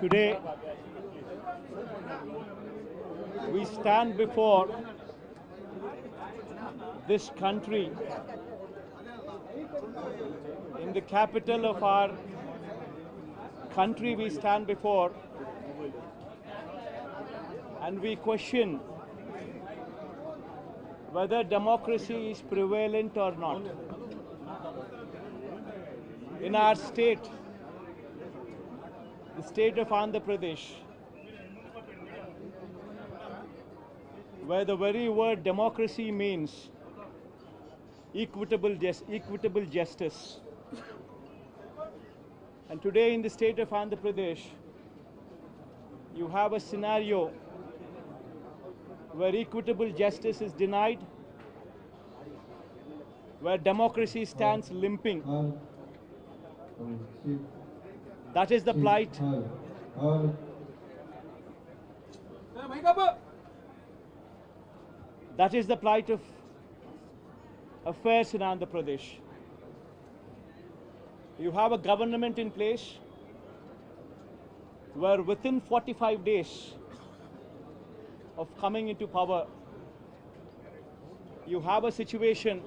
Today, we stand before this country in the capital of our country. We stand before and we question whether democracy is prevalent or not. In our state, the state of Andhra Pradesh, where the very word democracy means equitable justice. And today in the state of Andhra Pradesh, you have a scenario where equitable justice is denied, where democracy stands limping. That is the plight. That is the plight of affairs in Andhra Pradesh. You have a government in place where within 45 days of coming into power, you have a situation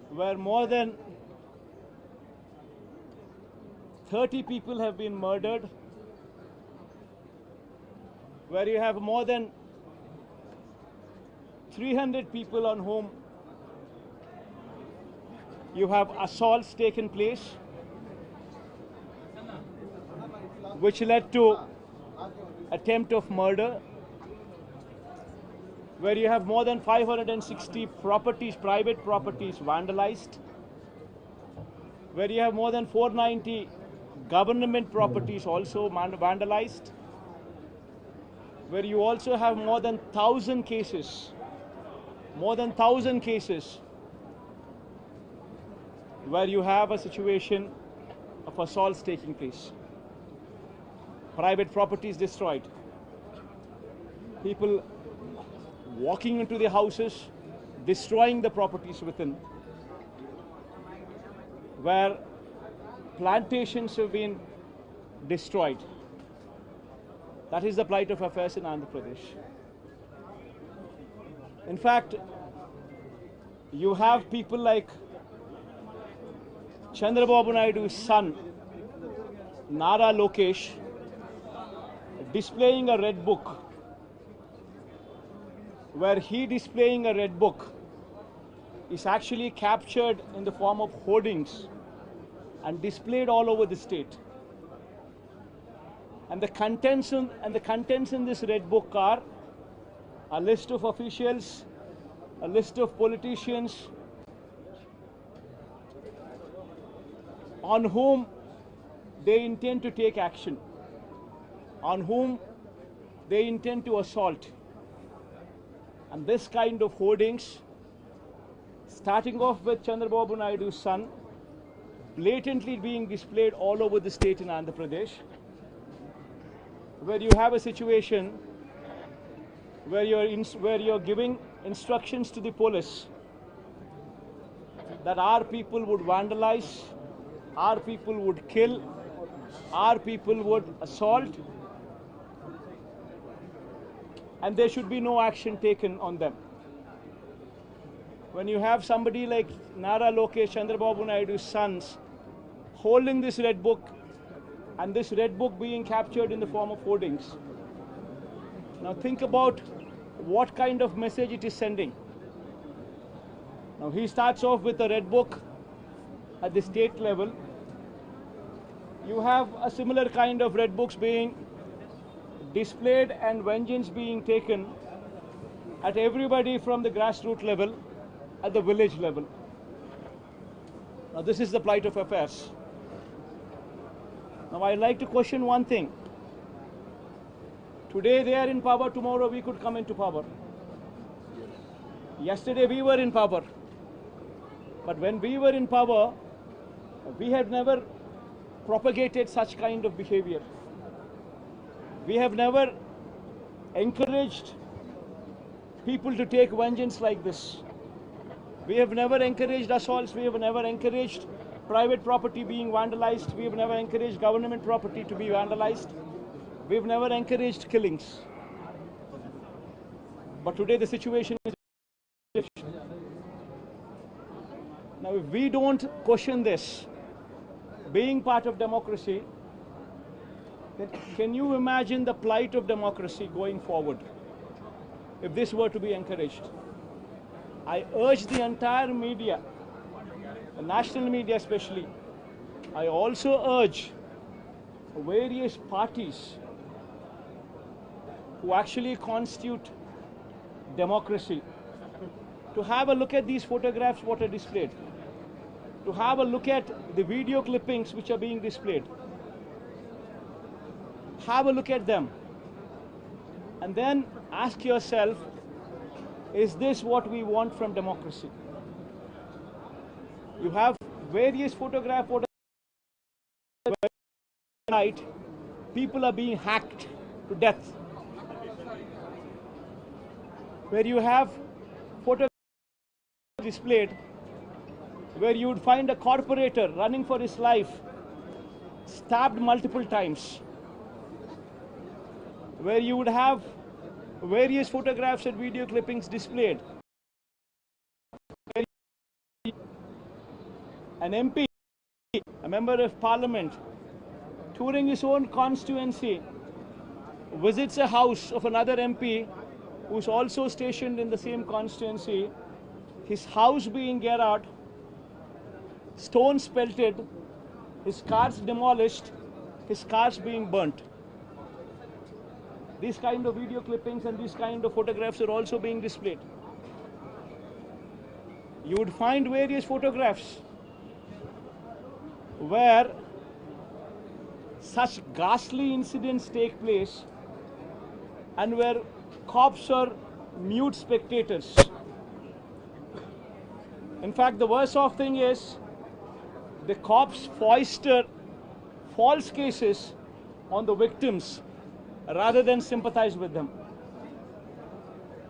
where more than 30 people have been murdered, where you have more than 300 people on whom you have assaults taken place, which led to attempt of murder, where you have more than 560 properties, private properties vandalized, where you have more than 490 government properties also vandalized, where you also have more than 1,000 cases, where you have a situation of assaults taking place, private properties destroyed, people walking into the houses, destroying the properties within, where plantations have been destroyed. That is the plight of affairs in Andhra Pradesh. In fact, you have people like Chandrababu Naidu's son, Nara Lokesh, displaying a red book, where he displaying a red book is actually captured in the form of hoardings and displayed all over the state. And the contents in this red book are a list of officials, a list of politicians on whom they intend to take action, on whom they intend to assault. And this kind of hoardings, starting off with Chandrababu Naidu's son, blatantly being displayed all over the state in Andhra Pradesh, where you have a situation where you're giving instructions to the police that our people would vandalize, our people would kill, our people would assault, and there should be no action taken on them. When you have somebody like Nara Lokesh, Chandrababu Naidu's sons, holding this red book, and this red book being captured in the form of hoardings. Now think about what kind of message it is sending. Now he starts off with a red book at the state level. You have a similar kind of red books being displayed and vengeance being taken at everybody from the grassroots level, at the village level. Now this is the plight of affairs. Now I'd like to question one thing. Today they are in power, tomorrow we could come into power. Yesterday we were in power. But when we were in power, we have never propagated such kind of behavior. We have never encouraged people to take vengeance like this. We have never encouraged assaults. We have never encouraged private property being vandalized. We've never encouraged government property to be vandalized. We've never encouraged killings. But today the situation is different. Now, if we don't question this, being part of democracy, then can you imagine the plight of democracy going forward if this were to be encouraged? I urge the entire media, the national media especially, I also urge various parties who actually constitute democracy to have a look at these photographs what are displayed, to have a look at the video clippings which are being displayed. Have a look at them and then ask yourself, is this what we want from democracy? You have various photographs where night people are being hacked to death, where you have photographs displayed where you would find a corporator running for his life stabbed multiple times, where you would have various photographs and video clippings displayed. An MP, a member of parliament, touring his own constituency, visits a house of another MP who's also stationed in the same constituency, his house being geared out, stones pelted, his cars demolished, his cars being burnt. These kind of video clippings and these kind of photographs are also being displayed. You would find various photographs where such ghastly incidents take place and where cops are mute spectators. In fact, the worst off thing is the cops foisted false cases on the victims rather than sympathize with them.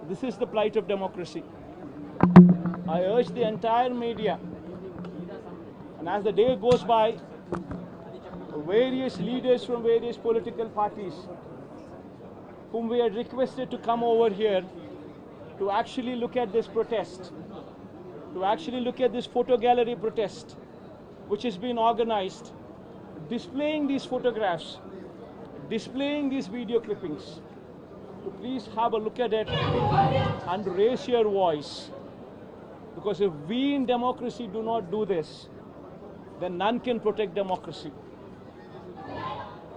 This is the plight of democracy. I urge the entire media, and as the day goes by, various leaders from various political parties whom we had requested to come over here to actually look at this protest, to actually look at this photo gallery protest which has been organized, displaying these photographs, displaying these video clippings, to please have a look at it and raise your voice. Because if we in democracy do not do this, then none can protect democracy.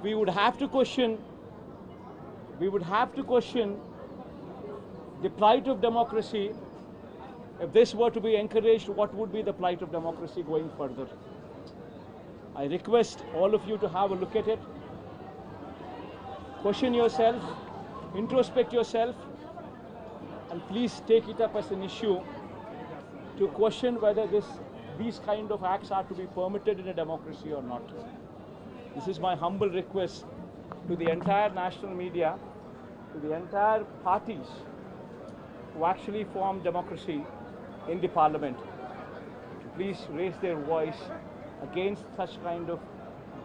We would have to question the plight of democracy. If this were to be encouraged, what would be the plight of democracy going further? I request all of you to have a look at it. Question yourself, introspect yourself, and please take it up as an issue to question whether these kind of acts are to be permitted in a democracy or not. This is my humble request to the entire national media, to the entire parties who actually form democracy in the parliament, to please raise their voice against such kind of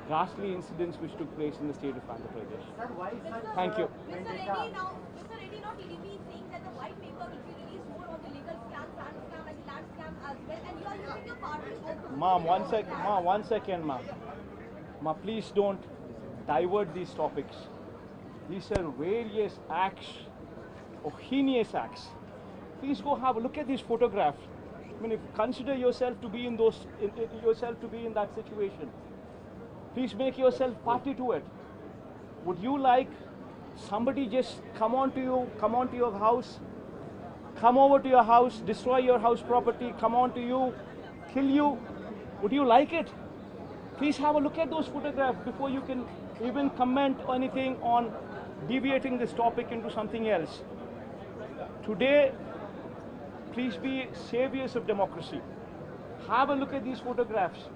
ghastly incidents which took place in the state of Andhra Pradesh. Thank you. Mr. Reddy, now TDP is saying that the white paper will be released more on the legal scam, sand scam and land scam as well, and you are using your party over. Ma'am, one second, ma'am. Ma, please don't divert these topics. These are various acts, or heinous acts. Please go have a look at these photographs. I mean, if you consider yourself to be in that situation, please make yourself party to it. Would you like somebody just come onto your house, come over to your house, destroy your house property, come onto you, kill you? Would you like it? Please have a look at those photographs before you can even comment anything on deviating this topic into something else. Today, please be saviors of democracy. Have a look at these photographs.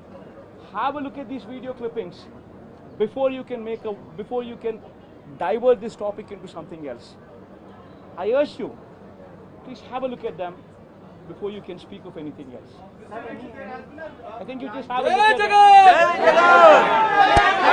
Have a look at these video clippings before you can divert this topic into something else. I urge you, please have a look at them before you can speak of anything else. I think you just have a look at it. Jagan!